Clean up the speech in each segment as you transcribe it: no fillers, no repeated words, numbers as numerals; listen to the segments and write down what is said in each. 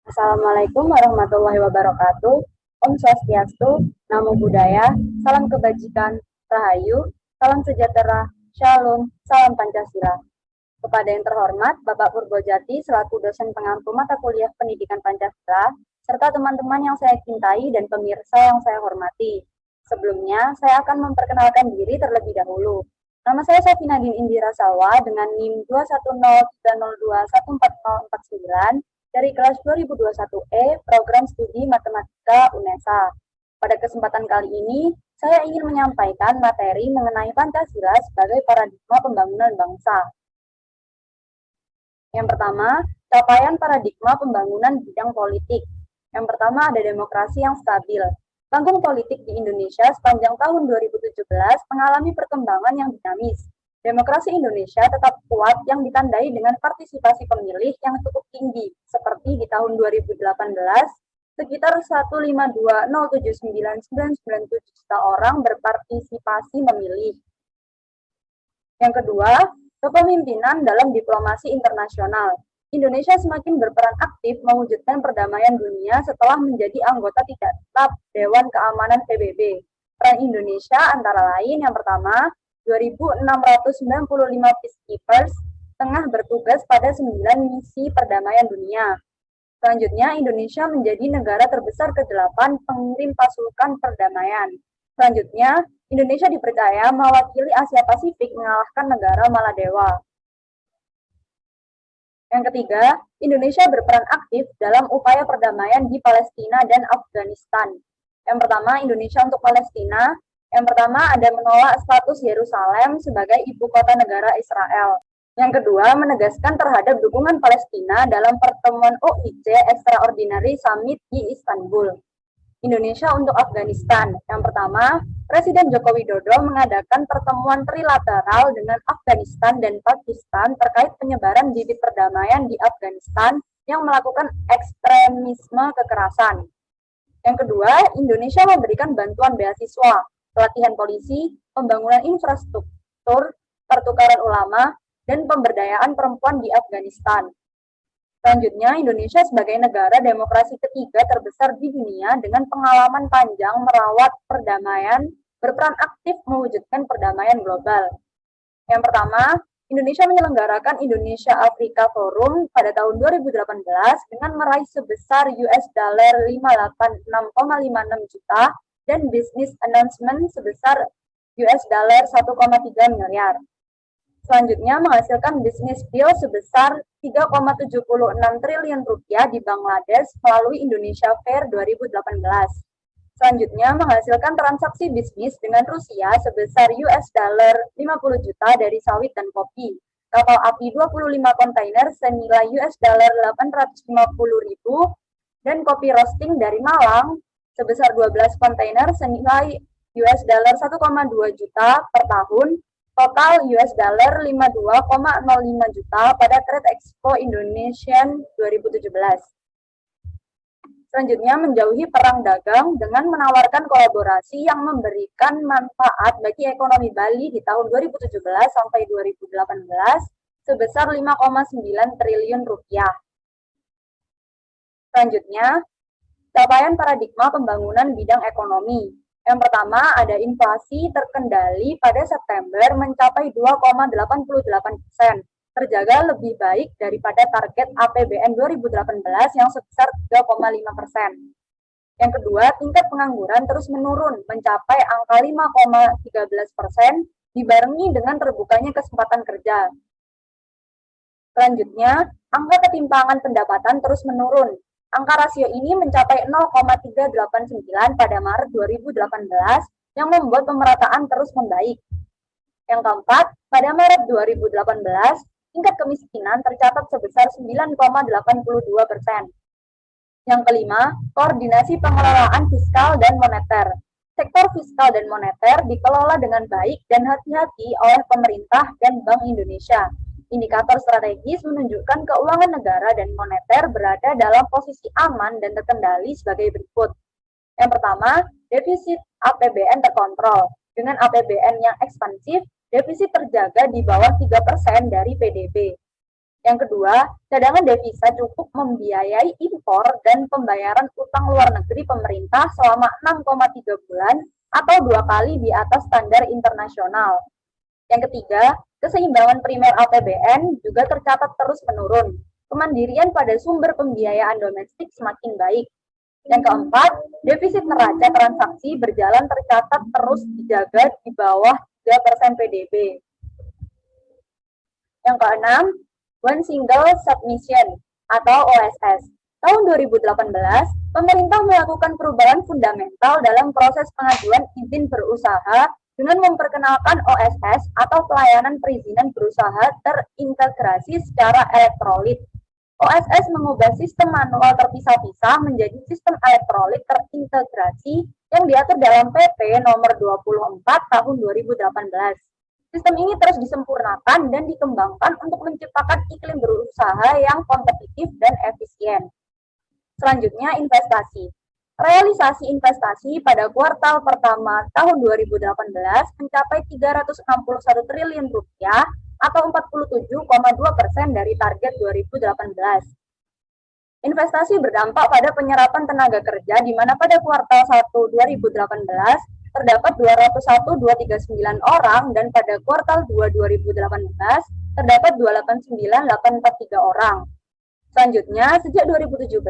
Assalamualaikum warahmatullahi wabarakatuh. Om Swastiastu, Namo Buddhaya, salam kebajikan, Rahayu, salam sejahtera, Shalom, salam Pancasila. Kepada yang terhormat Bapak Purbojati selaku dosen pengampu mata kuliah Pendidikan Pancasila, serta teman-teman yang saya cintai dan pemirsa yang saya hormati. Sebelumnya, saya akan memperkenalkan diri terlebih dahulu. Nama saya Safinadin Indira Salwa dengan NIM 21030214049 dari kelas 2021E Program Studi Matematika UNESA. Pada kesempatan kali ini, saya ingin menyampaikan materi mengenai Pancasila sebagai paradigma pembangunan bangsa. Yang pertama, capaian paradigma pembangunan bidang politik. Yang pertama ada demokrasi yang stabil. Panggung politik di Indonesia sepanjang tahun 2017 mengalami perkembangan yang dinamis. Demokrasi Indonesia tetap kuat yang ditandai dengan partisipasi pemilih yang cukup tinggi, seperti di tahun 2018, sekitar 152.079.997 juta orang berpartisipasi memilih. Yang kedua, kepemimpinan dalam diplomasi internasional. Indonesia semakin berperan aktif mewujudkan perdamaian dunia setelah menjadi anggota tidak tetap Dewan Keamanan PBB. Peran Indonesia antara lain yang pertama, 2.695 peacekeepers tengah bertugas pada 9 misi perdamaian dunia. Selanjutnya, Indonesia menjadi negara terbesar ke-8 pengirim pasukan perdamaian. Selanjutnya, Indonesia dipercaya mewakili Asia Pasifik mengalahkan negara Maladewa. Yang ketiga, Indonesia berperan aktif dalam upaya perdamaian di Palestina dan Afghanistan. Yang pertama, Indonesia untuk Palestina. Yang pertama, ada menolak status Yerusalem sebagai ibu kota negara Israel. Yang kedua, menegaskan terhadap dukungan Palestina dalam pertemuan OIC Extraordinary Summit di Istanbul. Indonesia untuk Afghanistan. Yang pertama, Presiden Joko Widodo mengadakan pertemuan trilateral dengan Afghanistan dan Pakistan terkait penyebaran bibit perdamaian di Afghanistan yang melakukan ekstremisme kekerasan. Yang kedua, Indonesia memberikan bantuan beasiswa, pelatihan polisi, pembangunan infrastruktur, pertukaran ulama, dan pemberdayaan perempuan di Afghanistan. Selanjutnya, Indonesia sebagai negara demokrasi ketiga terbesar di dunia dengan pengalaman panjang merawat perdamaian, berperan aktif mewujudkan perdamaian global. Yang pertama, Indonesia menyelenggarakan Indonesia Afrika Forum pada tahun 2018 dengan meraih sebesar $586,56 juta dan business announcement sebesar $1,3 miliar. Selanjutnya menghasilkan bisnis deal sebesar 3,76 triliun rupiah di Bangladesh melalui Indonesia Fair 2018. Selanjutnya menghasilkan transaksi bisnis dengan Rusia sebesar $50 juta dari sawit dan kopi. Kapal api 25 kontainer senilai $850.000 dan kopi roasting dari Malang sebesar 12 kontainer senilai $1,2 juta per tahun. Total $52,05 juta pada Trade Expo Indonesian 2017. Selanjutnya, menjauhi perang dagang dengan menawarkan kolaborasi yang memberikan manfaat bagi ekonomi Bali di tahun 2017 sampai 2018 sebesar 5,9 triliun rupiah. Selanjutnya, capaian paradigma pembangunan bidang ekonomi. Yang pertama, ada inflasi terkendali pada September mencapai 2,88%, terjaga lebih baik daripada target APBN 2018 yang sebesar 3,5%. Yang kedua, tingkat pengangguran terus menurun mencapai angka 5,13% dibarengi dengan terbukanya kesempatan kerja. Selanjutnya, angka ketimpangan pendapatan terus menurun. Angka rasio ini mencapai 0,389 pada Maret 2018 yang membuat pemerataan terus membaik. Yang keempat, pada Maret 2018, tingkat kemiskinan tercatat sebesar 9,82%. Yang kelima, koordinasi pengelolaan fiskal dan moneter. Sektor fiskal dan moneter dikelola dengan baik dan hati-hati oleh pemerintah dan Bank Indonesia. Indikator strategis menunjukkan keuangan negara dan moneter berada dalam posisi aman dan terkendali sebagai berikut. Yang pertama, defisit APBN terkontrol. Dengan APBN yang ekspansif, defisit terjaga di bawah 3% dari PDB. Yang kedua, cadangan devisa cukup membiayai impor dan pembayaran utang luar negeri pemerintah selama 6,3 bulan atau 2 kali di atas standar internasional. Yang ketiga, keseimbangan primer APBN juga tercatat terus menurun. Kemandirian pada sumber pembiayaan domestik semakin baik. Yang keempat, defisit neraca transaksi berjalan tercatat terus dijaga di bawah 3% PDB. Yang keenam, One Single Submission atau OSS. Tahun 2018, pemerintah melakukan perubahan fundamental dalam proses pengajuan izin berusaha dengan memperkenalkan OSS atau pelayanan perizinan berusaha terintegrasi secara elektronik. OSS mengubah sistem manual terpisah-pisah menjadi sistem elektronik terintegrasi yang diatur dalam PP nomor 24 tahun 2018. Sistem ini terus disempurnakan dan dikembangkan untuk menciptakan iklim berusaha yang kompetitif dan efisien. Selanjutnya, investasi. Realisasi investasi pada kuartal pertama tahun 2018 mencapai 361 triliun rupiah atau 47,2% dari target 2018. Investasi berdampak pada penyerapan tenaga kerja di mana pada kuartal 1 2018 terdapat 201.239 orang dan pada kuartal 2 2018 terdapat 289.843 orang. Selanjutnya, sejak 2017,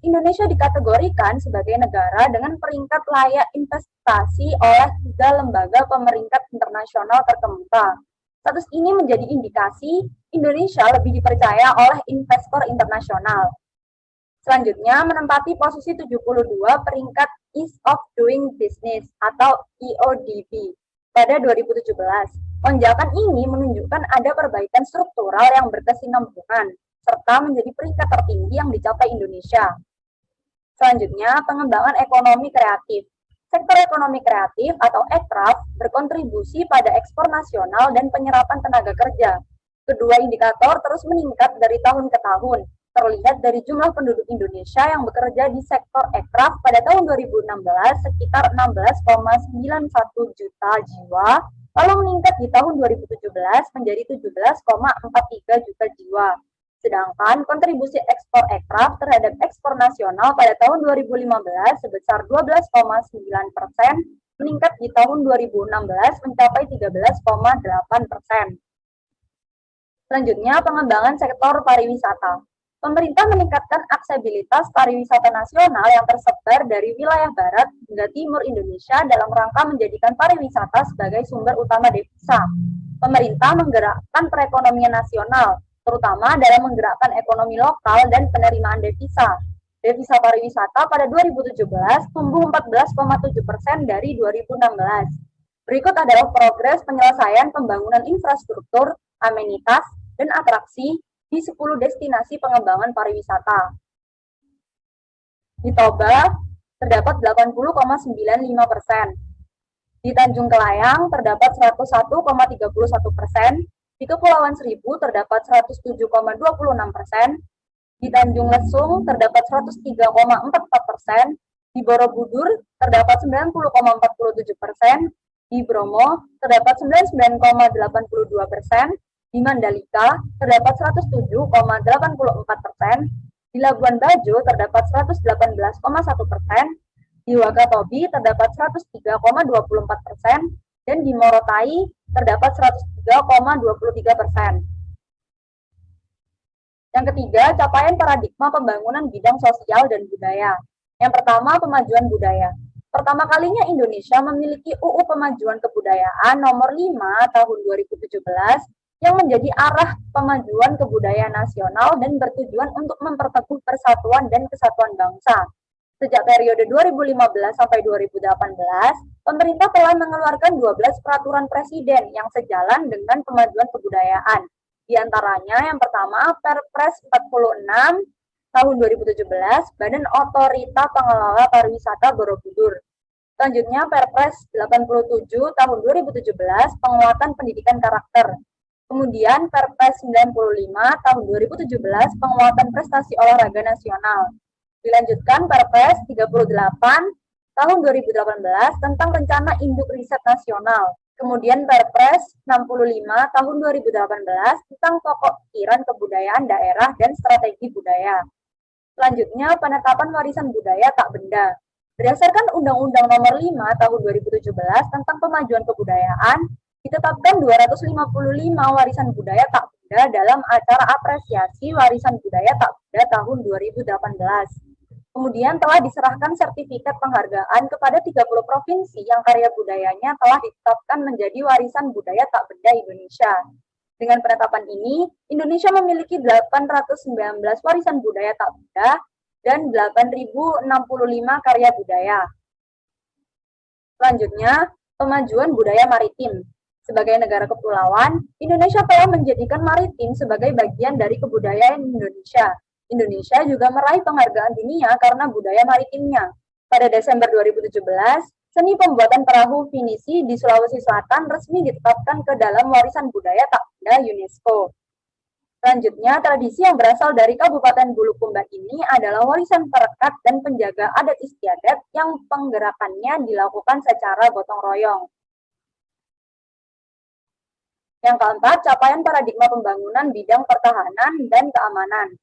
Indonesia dikategorikan sebagai negara dengan peringkat layak investasi oleh 3 lembaga pemeringkat internasional terkemuka. Status ini menjadi indikasi Indonesia lebih dipercaya oleh investor internasional. Selanjutnya, menempati posisi 72 peringkat Ease of Doing Business atau EODB pada 2017. Lonjakan ini menunjukkan ada perbaikan struktural yang berkesinambungan, serta menjadi peringkat tertinggi yang dicapai Indonesia. Selanjutnya, pengembangan ekonomi kreatif. Sektor ekonomi kreatif atau ekraf berkontribusi pada ekspor nasional dan penyerapan tenaga kerja. Kedua indikator terus meningkat dari tahun ke tahun, terlihat dari jumlah penduduk Indonesia yang bekerja di sektor ekraf pada tahun 2016 sekitar 16,91 juta jiwa, lalu meningkat di tahun 2017 menjadi 17,43 juta jiwa. Sedangkan kontribusi ekspor ekraf terhadap ekspor nasional pada tahun 2015 sebesar 12,9%, meningkat di tahun 2016 mencapai 13,8%. Selanjutnya, pengembangan sektor pariwisata. Pemerintah meningkatkan aksesibilitas pariwisata nasional yang tersebar dari wilayah barat hingga timur Indonesia dalam rangka menjadikan pariwisata sebagai sumber utama devisa. Pemerintah menggerakkan perekonomian nasional, terutama dalam menggerakkan ekonomi lokal dan penerimaan devisa. Devisa pariwisata pada 2017 tumbuh 14,7% dari 2016. Berikut adalah progres penyelesaian pembangunan infrastruktur, amenitas, dan atraksi di 10 destinasi pengembangan pariwisata. Di Toba, terdapat 80,95%. Di Tanjung Kelayang, terdapat 101,31%. Di Kepulauan Seribu, terdapat 107,26%. Di Tanjung Lesung, terdapat 103,44%. Di Borobudur, terdapat 90,47%. Di Bromo, terdapat 99,82%. Di Mandalika, terdapat 107,84%, di Labuan Bajo terdapat 118,1%, di Wakatobi terdapat 103,24%, dan di Morotai terdapat 103,23%. Yang ketiga, capaian paradigma pembangunan bidang sosial dan budaya. Yang pertama, pemajuan budaya. Pertama kalinya Indonesia memiliki UU Pemajuan Kebudayaan nomor 5 tahun 2017 yang menjadi arah pemajuan kebudayaan nasional dan bertujuan untuk memperteguh persatuan dan kesatuan bangsa. Sejak periode 2015 sampai 2018, pemerintah telah mengeluarkan 12 peraturan presiden yang sejalan dengan pemajuan kebudayaan. Di antaranya yang pertama Perpres 46 tahun 2017, Badan Otorita Pengelola Pariwisata Borobudur. Selanjutnya Perpres 87 tahun 2017, Penguatan Pendidikan Karakter. Kemudian Perpres 95 tahun 2017 penguatan prestasi olahraga nasional. Dilanjutkan Perpres 38 tahun 2018 tentang rencana induk riset nasional. Kemudian Perpres 65 tahun 2018 tentang pokok pikiran kebudayaan daerah dan strategi budaya. Selanjutnya, penetapan warisan budaya tak benda. Berdasarkan Undang-Undang Nomor 5 Tahun 2017 tentang Pemajuan Kebudayaan, ditetapkan 255 warisan budaya tak benda dalam acara apresiasi warisan budaya tak benda tahun 2018. Kemudian telah diserahkan sertifikat penghargaan kepada 30 provinsi yang karya budayanya telah ditetapkan menjadi warisan budaya tak benda Indonesia. Dengan penetapan ini, Indonesia memiliki 819 warisan budaya tak benda dan 8.065 karya budaya. Selanjutnya, pemajuan budaya maritim. Sebagai negara kepulauan, Indonesia telah menjadikan maritim sebagai bagian dari kebudayaan Indonesia. Indonesia juga meraih penghargaan dunia karena budaya maritimnya. Pada Desember 2017, seni pembuatan perahu pinisi di Sulawesi Selatan resmi ditetapkan ke dalam warisan budaya tak benda UNESCO. Selanjutnya, tradisi yang berasal dari Kabupaten Bulukumba ini adalah warisan perekat dan penjaga adat istiadat yang penggerakannya dilakukan secara gotong royong. Yang keempat, capaian paradigma pembangunan bidang pertahanan dan keamanan.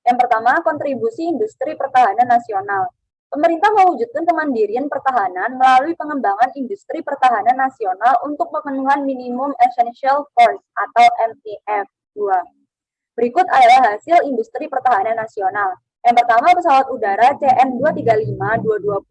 Yang pertama, kontribusi industri pertahanan nasional. Pemerintah mewujudkan kemandirian pertahanan melalui pengembangan industri pertahanan nasional untuk pemenuhan minimum essential force atau MIF 2. Berikut adalah hasil industri pertahanan nasional. Yang pertama, pesawat udara CN-235-220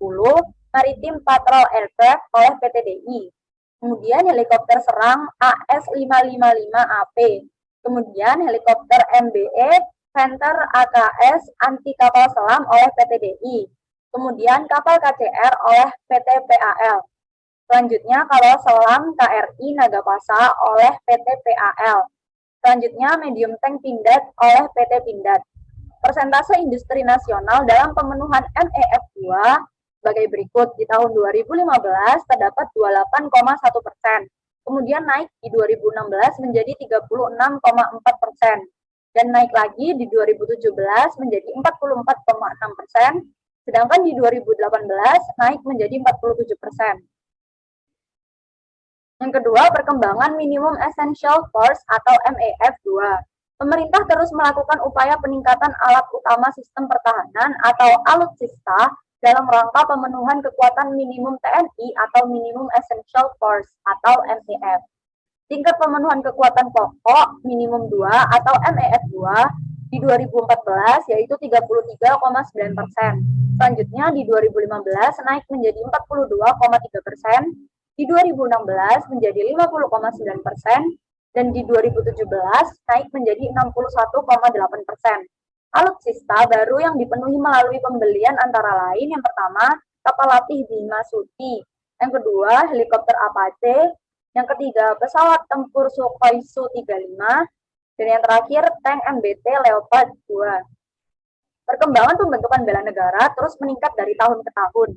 Maritime Patrol Aircraft oleh PT DI. Kemudian helikopter serang AS-555AP. Kemudian helikopter MBE Panther AKS anti kapal selam oleh PT DI. Kemudian kapal KCR oleh PT PAL. Selanjutnya kapal selam KRI Nagapasa oleh PT PAL. Selanjutnya medium tank Pindad oleh PT Pindad. Persentase industri nasional dalam pemenuhan MEF 2 sebagai berikut. Di tahun 2015 terdapat 28,1%. Kemudian naik di 2016 menjadi 36,4%. Dan naik lagi di 2017 menjadi 44,6%, sedangkan di 2018 naik menjadi 47%. Yang kedua, perkembangan minimum essential force atau MEF 2. Pemerintah terus melakukan upaya peningkatan alat utama sistem pertahanan atau alutsista dalam rangka pemenuhan kekuatan minimum TNI atau minimum essential force atau MEF. Tingkat pemenuhan kekuatan pokok minimum 2 atau MEF 2 di 2014 yaitu 33,9%. Selanjutnya di 2015 naik menjadi 42,3%, di 2016 menjadi 50,9%, dan di 2017 naik menjadi 61,8%. Alutsista baru yang dipenuhi melalui pembelian antara lain yang pertama, kapal latih Bima Suti, yang kedua, helikopter Apache, yang ketiga, pesawat tempur Sukhoi Su-35, dan yang terakhir, tank MBT Leopard 2. Perkembangan pembentukan bela negara terus meningkat dari tahun ke tahun.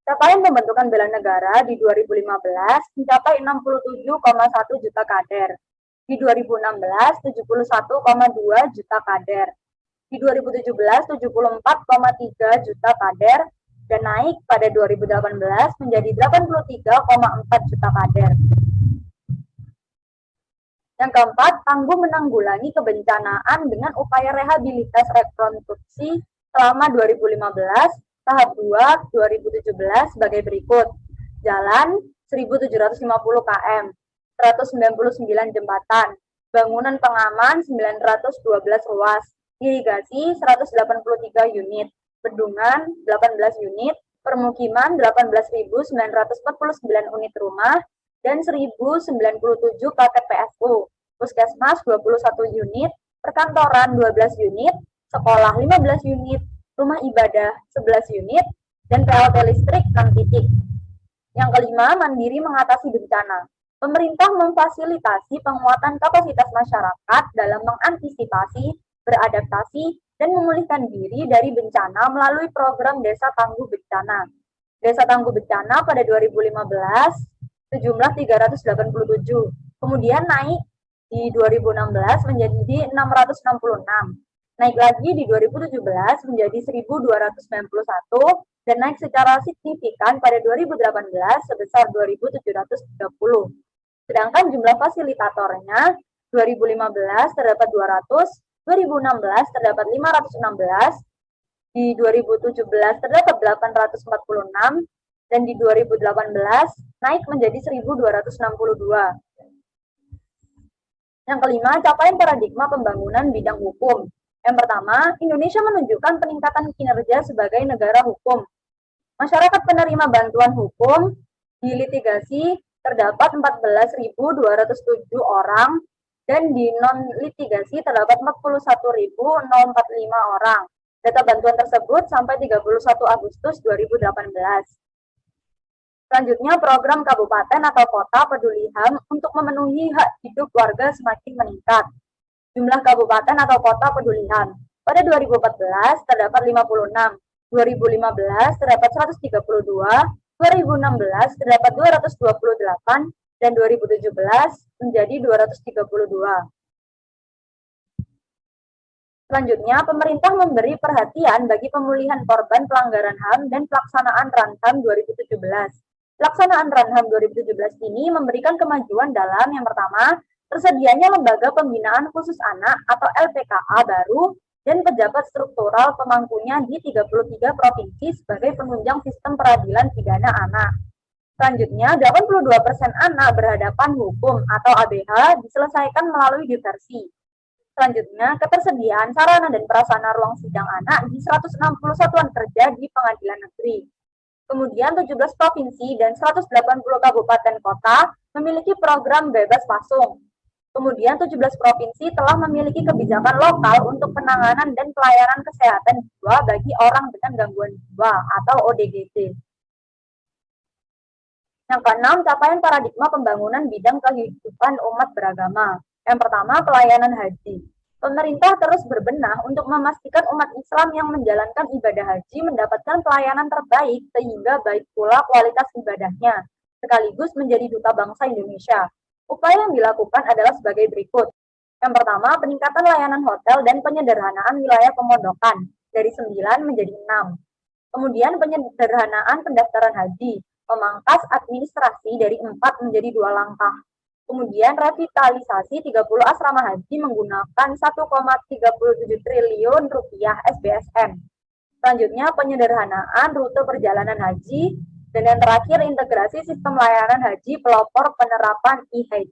Capaian pembentukan bela negara di 2015 mencapai 67,1 juta kader. Di 2016, 71,2 juta kader. Di 2017, 74,3 juta kader. Dan naik pada 2018 menjadi 83,4 juta kader. Yang keempat, tangguh menanggulangi kebencanaan dengan upaya rehabilitas rekonstruksi selama 2015, tahap 2 2017 sebagai berikut. Jalan 1.750 km, 199 jembatan, bangunan pengaman 912 ruas, irigasi 183 unit, bendungan 18 unit, permukiman 18.949 unit rumah, dan 1.097 KTPSU, puskesmas 21 unit, perkantoran 12 unit, sekolah 15 unit, rumah ibadah 11 unit, dan PLT listrik 6 titik. Yang kelima, mandiri mengatasi bencana. Pemerintah memfasilitasi penguatan kapasitas masyarakat dalam mengantisipasi, beradaptasi, dan memulihkan diri dari bencana melalui program Desa Tangguh Bencana. Desa Tangguh Bencana pada 2015 sejumlah 387, kemudian naik di 2016 menjadi 666. Naik lagi di 2017 menjadi 1.291 dan naik secara signifikan pada 2018 sebesar 2.730. Sedangkan jumlah fasilitatornya 2015 terdapat 200, 2016 terdapat 516, di 2017 terdapat 846, dan di 2018 naik menjadi 1.262. Yang kelima, capaian paradigma pembangunan bidang hukum. Yang pertama, Indonesia menunjukkan peningkatan kinerja sebagai negara hukum. Masyarakat penerima bantuan hukum di litigasi terdapat 14.207 orang dan di non-litigasi terdapat 41.045 orang. Data bantuan tersebut sampai 31 Agustus 2018. Selanjutnya, program kabupaten atau kota peduli HAM untuk memenuhi hak hidup warga semakin meningkat. Jumlah kabupaten atau kota peduli HAM. Pada 2014 terdapat 56, 2015 terdapat 132, 2016 terdapat 228, dan 2017 menjadi 232. Selanjutnya, pemerintah memberi perhatian bagi pemulihan korban pelanggaran HAM dan pelaksanaan Ranham 2017. Pelaksanaan Ranham 2017 ini memberikan kemajuan dalam yang pertama, tersedianya lembaga pembinaan khusus anak atau LPKA baru dan pejabat struktural pemangkunya di 33 provinsi sebagai penunjang sistem peradilan pidana anak. Selanjutnya, 82% anak berhadapan hukum atau ABH diselesaikan melalui diversi. Selanjutnya, ketersediaan sarana dan prasarana ruang sidang anak di 160 satuan kerja di pengadilan negeri. Kemudian 17 provinsi dan 180 kabupaten kota memiliki program bebas pasung. Kemudian 17 provinsi telah memiliki kebijakan lokal untuk penanganan dan pelayanan kesehatan jiwa bagi orang dengan gangguan jiwa atau ODGJ. Yang keenam, capaian paradigma pembangunan bidang kehidupan umat beragama. Yang pertama, pelayanan haji. Pemerintah terus berbenah untuk memastikan umat Islam yang menjalankan ibadah haji mendapatkan pelayanan terbaik sehingga baik pula kualitas ibadahnya, sekaligus menjadi duta bangsa Indonesia. Upaya yang dilakukan adalah sebagai berikut. Yang pertama, peningkatan layanan hotel dan penyederhanaan wilayah pemondokan dari 9 menjadi 6. Kemudian penyederhanaan pendaftaran haji, memangkas administrasi dari 4 menjadi 2 langkah. Kemudian revitalisasi 30 asrama haji menggunakan 1,37 triliun rupiah SBSN. Selanjutnya penyederhanaan rute perjalanan haji, dan yang terakhir integrasi sistem layanan haji pelopor penerapan e-Hajj.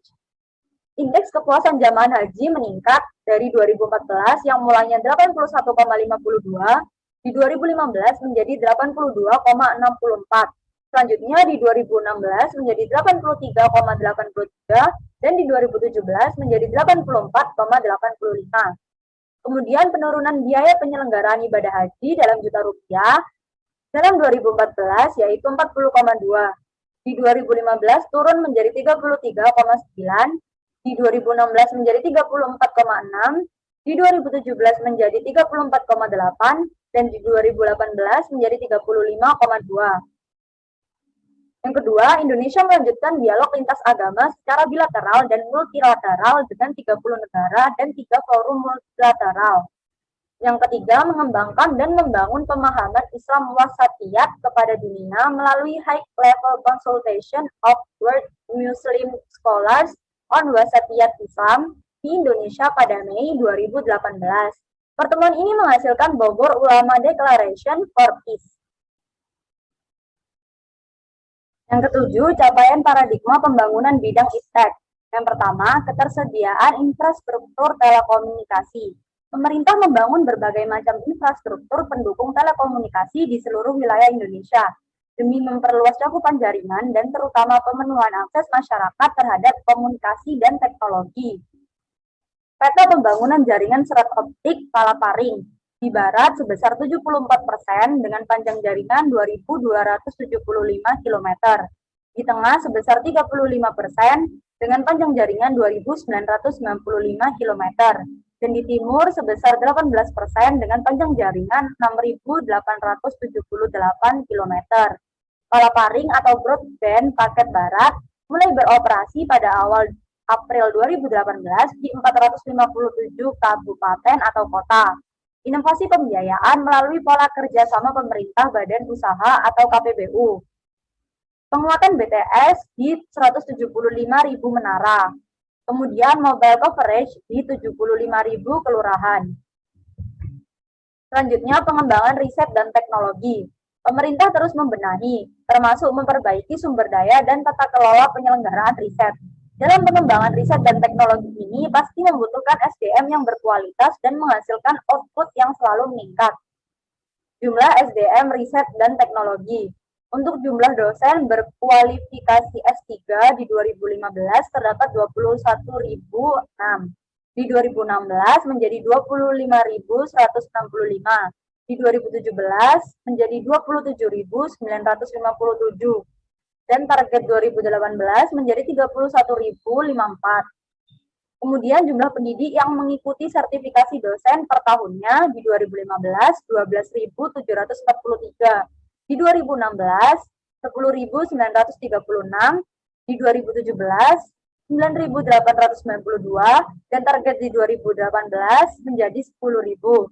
Indeks kepuasan jamaah haji meningkat dari 2014 yang mulanya 81,52 di 2015 menjadi 82,64. Selanjutnya di 2016 menjadi 83,83 dan di 2017 menjadi 84,85. Kemudian penurunan biaya penyelenggaraan ibadah haji dalam juta rupiah dalam 2014 yaitu 40,2. Di 2015 turun menjadi 33,9, di 2016 menjadi 34,6, di 2017 menjadi 34,8 dan di 2018 menjadi 35,2. Yang kedua, Indonesia melanjutkan dialog lintas agama secara bilateral dan multilateral dengan 30 negara dan 3 forum multilateral. Yang ketiga, mengembangkan dan membangun pemahaman Islam wasatiyat kepada dunia melalui high-level consultation of World Muslim Scholars on Wasatiyat Islam di Indonesia pada Mei 2018. Pertemuan ini menghasilkan Bogor Ulama Declaration for Peace. Yang ketujuh, capaian paradigma pembangunan bidang iptek. Yang pertama, ketersediaan infrastruktur telekomunikasi. Pemerintah membangun berbagai macam infrastruktur pendukung telekomunikasi di seluruh wilayah Indonesia demi memperluas cakupan jaringan dan terutama pemenuhan akses masyarakat terhadap komunikasi dan teknologi. Peta pembangunan jaringan serat optik Palaparing di barat sebesar 74% dengan panjang jaringan 2.275 km. Di tengah sebesar 35% dengan panjang jaringan 2.995 km. Dan di timur sebesar 18% dengan panjang jaringan 6.878 km. Palaparing atau broadband paket barat mulai beroperasi pada awal April 2018 di 457 kabupaten atau kota. Inovasi pembiayaan melalui pola kerjasama pemerintah, badan usaha atau KPBU. Penguatan BTS di 175.000 menara. Kemudian mobile coverage di 75.000 kelurahan. Selanjutnya, pengembangan riset dan teknologi. Pemerintah terus membenahi, termasuk memperbaiki sumber daya dan tata kelola penyelenggaraan riset. Dalam pengembangan riset dan teknologi ini pasti membutuhkan SDM yang berkualitas dan menghasilkan output yang selalu meningkat. Jumlah SDM riset dan teknologi. Untuk jumlah dosen berkualifikasi S3 di 2015 terdapat 21.006. Di 2016 menjadi 25.165. Di 2017 menjadi 27.957 dan target 2018 menjadi 31.054. Kemudian jumlah pendidik yang mengikuti sertifikasi dosen per tahunnya di 2015 12.743, di 2016 10.936, di 2017 9.892 dan target di 2018 menjadi 10.000.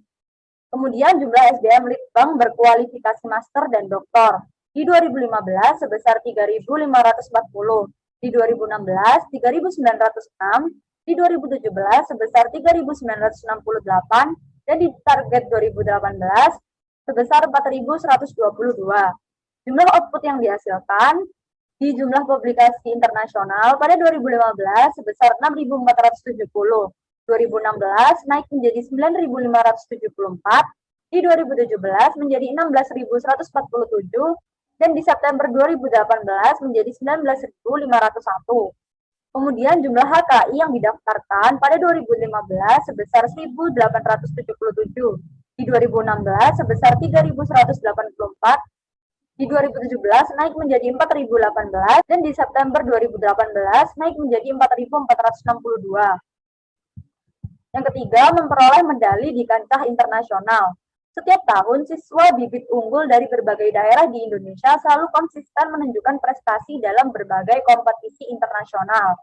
Kemudian jumlah SDM Litbang berkualifikasi master dan doktor di 2015 sebesar 3.540, di 2016 3.906, di 2017 sebesar 3.968 dan di target 2018 sebesar 4.122. Jumlah output yang dihasilkan di jumlah publikasi internasional pada 2015 sebesar 6.470. 2016 naik menjadi 9.574, di 2017 menjadi 16.147, dan di September 2018 menjadi 19.501. Kemudian jumlah HKI yang didaftarkan pada 2015 sebesar 1.877, di 2016 sebesar 3.184, di 2017 naik menjadi 4.018, dan di September 2018 naik menjadi 4.462. Yang ketiga, memperoleh medali di kancah internasional. Setiap tahun, siswa bibit unggul dari berbagai daerah di Indonesia selalu konsisten menunjukkan prestasi dalam berbagai kompetisi internasional.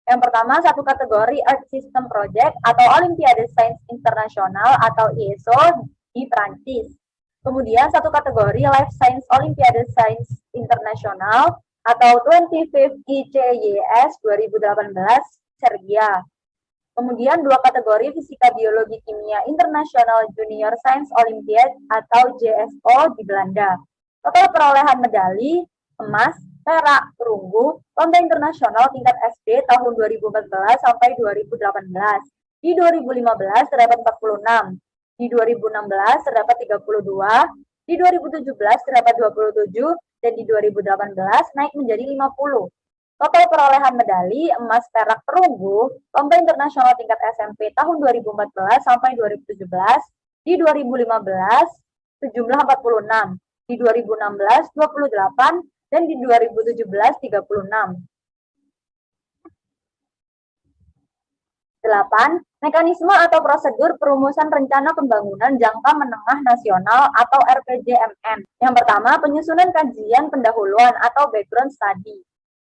Yang pertama, satu kategori Art System Project atau Olimpiade Sains Internasional atau ISO di Prancis. Kemudian, satu kategori Life Science Olimpiade Sains Internasional atau 25th ICYS 2018 Serbia. Kemudian dua kategori Fisika Biologi Kimia International Junior Science Olympiad atau JSO di Belanda. Total perolehan medali emas, perak, perunggu, lomba internasional tingkat SD tahun 2014 sampai 2018. Di 2015 terdapat 46, di 2016 terdapat 32, di 2017 terdapat 27, dan di 2018 naik menjadi 50. Total perolehan medali emas, perak, perunggu lomba internasional tingkat SMP tahun 2014 sampai 2017 di 2015 sejumlah 46, di 2016 28 dan di 2017 36. 8. Mekanisme atau prosedur perumusan rencana pembangunan jangka menengah nasional atau RPJMN. Yang pertama, penyusunan kajian pendahuluan atau background study.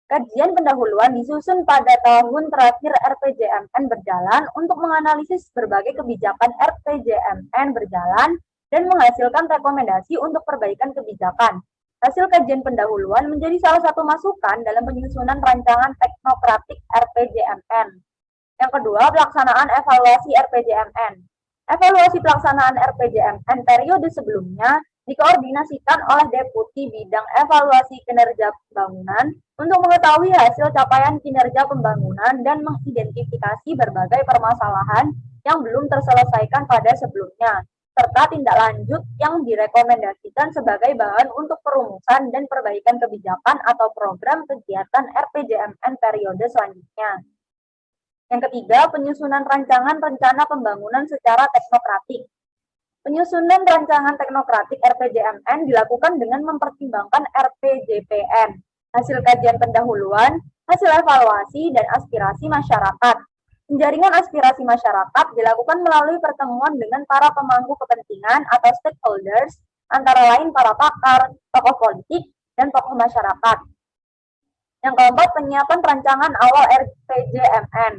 Kajian pendahuluan disusun pada tahun terakhir RPJMN berjalan untuk menganalisis berbagai kebijakan RPJMN berjalan dan menghasilkan rekomendasi untuk perbaikan kebijakan. Hasil kajian pendahuluan menjadi salah satu masukan dalam penyusunan rancangan teknokratik RPJMN. Yang kedua, pelaksanaan evaluasi RPJMN. Evaluasi pelaksanaan RPJMN periode sebelumnya dikoordinasikan oleh Deputi Bidang Evaluasi Kinerja Pembangunan untuk mengetahui hasil capaian kinerja pembangunan dan mengidentifikasi berbagai permasalahan yang belum terselesaikan pada sebelumnya, serta tindak lanjut yang direkomendasikan sebagai bahan untuk perumusan dan perbaikan kebijakan atau program kegiatan RPJMN periode selanjutnya. Yang ketiga, penyusunan rancangan rencana pembangunan secara teknokratik. Penyusunan rancangan teknokratik RPJMN dilakukan dengan mempertimbangkan RPJPN, hasil kajian pendahuluan, hasil evaluasi, dan aspirasi masyarakat. Penjaringan aspirasi masyarakat dilakukan melalui pertemuan dengan para pemangku kepentingan atau stakeholders, antara lain para pakar, tokoh politik, dan tokoh masyarakat. Yang keempat, penyiapan rancangan awal RPJMN.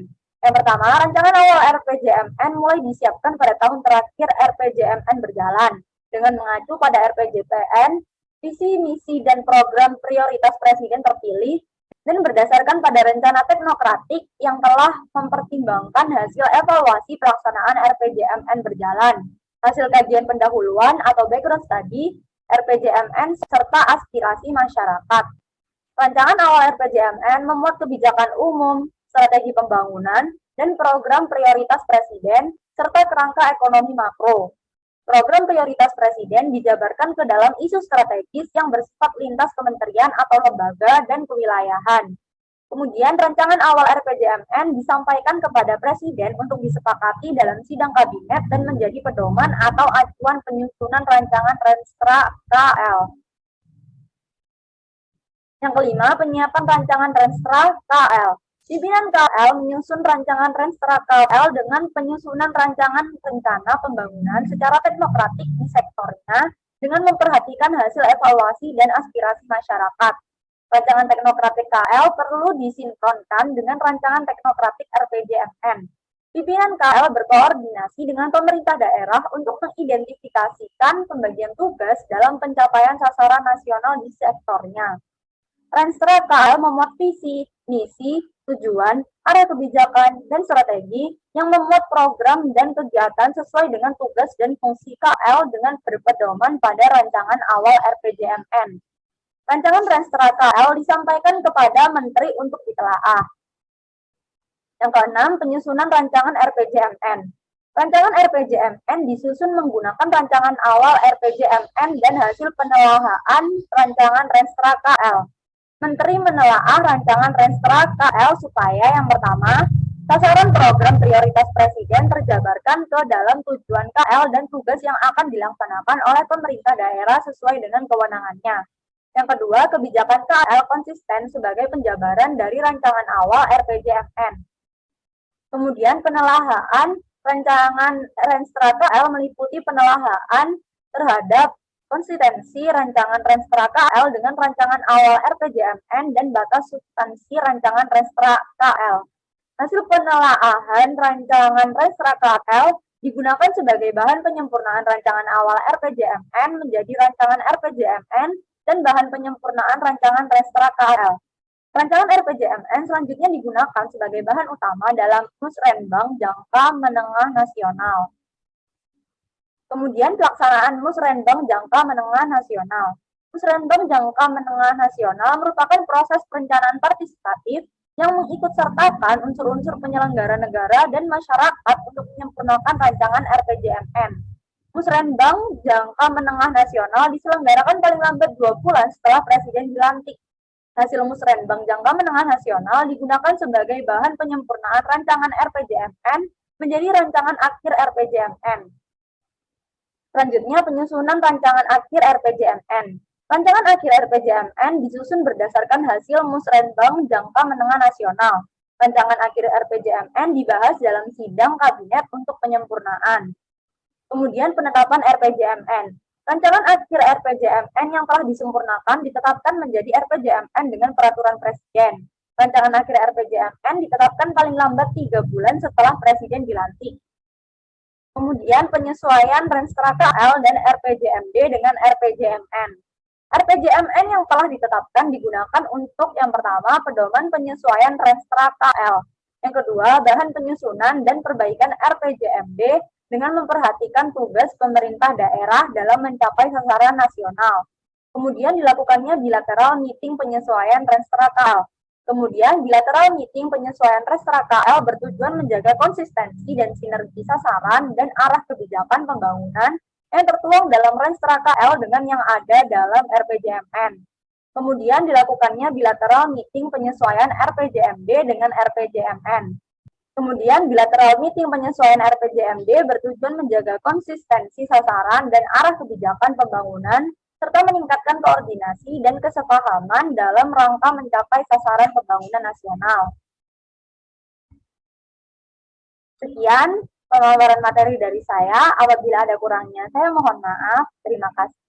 Yang pertama, rancangan awal RPJMN mulai disiapkan pada tahun terakhir RPJMN berjalan dengan mengacu pada RPJMN, visi, misi, dan program prioritas Presiden terpilih dan berdasarkan pada rencana teknokratik yang telah mempertimbangkan hasil evaluasi pelaksanaan RPJMN berjalan, hasil kajian pendahuluan atau background study, RPJMN, serta aspirasi masyarakat. Rancangan awal RPJMN memuat kebijakan umum, strategi pembangunan, dan program prioritas Presiden, serta kerangka ekonomi makro. Program prioritas Presiden dijabarkan ke dalam isu strategis yang bersifat lintas kementerian atau lembaga dan kewilayahan. Kemudian rancangan awal RPJMN disampaikan kepada Presiden untuk disepakati dalam sidang kabinet dan menjadi pedoman atau acuan penyusunan rancangan Renstra KL. Yang kelima, penyiapan rancangan Renstra KL. Pimpinan KL menyusun rancangan Renstra KL dengan penyusunan rancangan rencana pembangunan secara teknokratik di sektornya dengan memperhatikan hasil evaluasi dan aspirasi masyarakat. Rancangan teknokratik KL perlu disinkronkan dengan rancangan teknokratik RPJMN. Pimpinan KL berkoordinasi dengan pemerintah daerah untuk mengidentifikasikan pembagian tugas dalam pencapaian sasaran nasional di sektornya. Renstra KL memuat visi, misi, tujuan, area kebijakan, dan strategi yang memuat program dan kegiatan sesuai dengan tugas dan fungsi KL dengan berpedoman pada rancangan awal RPJMN. Rancangan Renstra KL disampaikan kepada Menteri untuk ditelaah. Yang keenam, penyusunan rancangan RPJMN. Rancangan RPJMN disusun menggunakan rancangan awal RPJMN dan hasil penelaahan rancangan Renstra KL. Menteri menelaah rancangan Renstra KL supaya yang pertama, sasaran program prioritas Presiden terjabarkan ke dalam tujuan KL dan tugas yang akan dilaksanakan oleh pemerintah daerah sesuai dengan kewenangannya. Yang kedua, kebijakan KL konsisten sebagai penjabaran dari rancangan awal RPJMN. Kemudian penelaahan rancangan Renstra KL meliputi penelaahan terhadap konsistensi rancangan Renstra KL dengan rancangan awal RPJMN dan batas substansi rancangan Renstra KL. Hasil penelaahan rancangan Renstra KL digunakan sebagai bahan penyempurnaan rancangan awal RPJMN menjadi rancangan RPJMN dan bahan penyempurnaan rancangan Renstra KL. Rancangan RPJMN selanjutnya digunakan sebagai bahan utama dalam Musrenbang Jangka Menengah Nasional. Kemudian pelaksanaan Musrenbang Jangka Menengah Nasional. Musrenbang Jangka Menengah Nasional merupakan proses perencanaan partisipatif yang mengikutsertakan unsur-unsur penyelenggara negara dan masyarakat untuk menyempurnakan rancangan RPJMN. Musrenbang Jangka Menengah Nasional diselenggarakan paling lambat 2 bulan setelah Presiden dilantik. Hasil Musrenbang Jangka Menengah Nasional digunakan sebagai bahan penyempurnaan rancangan RPJMN menjadi rancangan akhir RPJMN. Selanjutnya, penyusunan rancangan akhir RPJMN. Rancangan akhir RPJMN disusun berdasarkan hasil Musrenbang Jangka Menengah Nasional. Rancangan akhir RPJMN dibahas dalam sidang kabinet untuk penyempurnaan. Kemudian penetapan RPJMN. Rancangan akhir RPJMN yang telah disempurnakan ditetapkan menjadi RPJMN dengan peraturan Presiden. Rancangan akhir RPJMN ditetapkan paling lambat 3 bulan setelah Presiden dilantik. Kemudian penyesuaian Renstra KL dan RPJMD dengan RPJMN. RPJMN yang telah ditetapkan digunakan untuk yang pertama, pedoman penyesuaian Renstra KL. Yang kedua, bahan penyusunan dan perbaikan RPJMD dengan memperhatikan tugas pemerintah daerah dalam mencapai sasaran nasional. Kemudian dilakukannya bilateral meeting penyesuaian Renstra KL. Kemudian, bilateral meeting penyesuaian Renstra KL bertujuan menjaga konsistensi dan sinergi sasaran dan arah kebijakan pembangunan yang tertuang dalam Renstra KL dengan yang ada dalam RPJMN. Kemudian dilakukannya bilateral meeting penyesuaian RPJMD dengan RPJMN. Kemudian, bilateral meeting penyesuaian RPJMD bertujuan menjaga konsistensi sasaran dan arah kebijakan pembangunan serta meningkatkan koordinasi dan kesepahaman dalam rangka mencapai sasaran pembangunan nasional. Sekian pemaparan materi dari saya. Apabila ada kurangnya, saya mohon maaf. Terima kasih.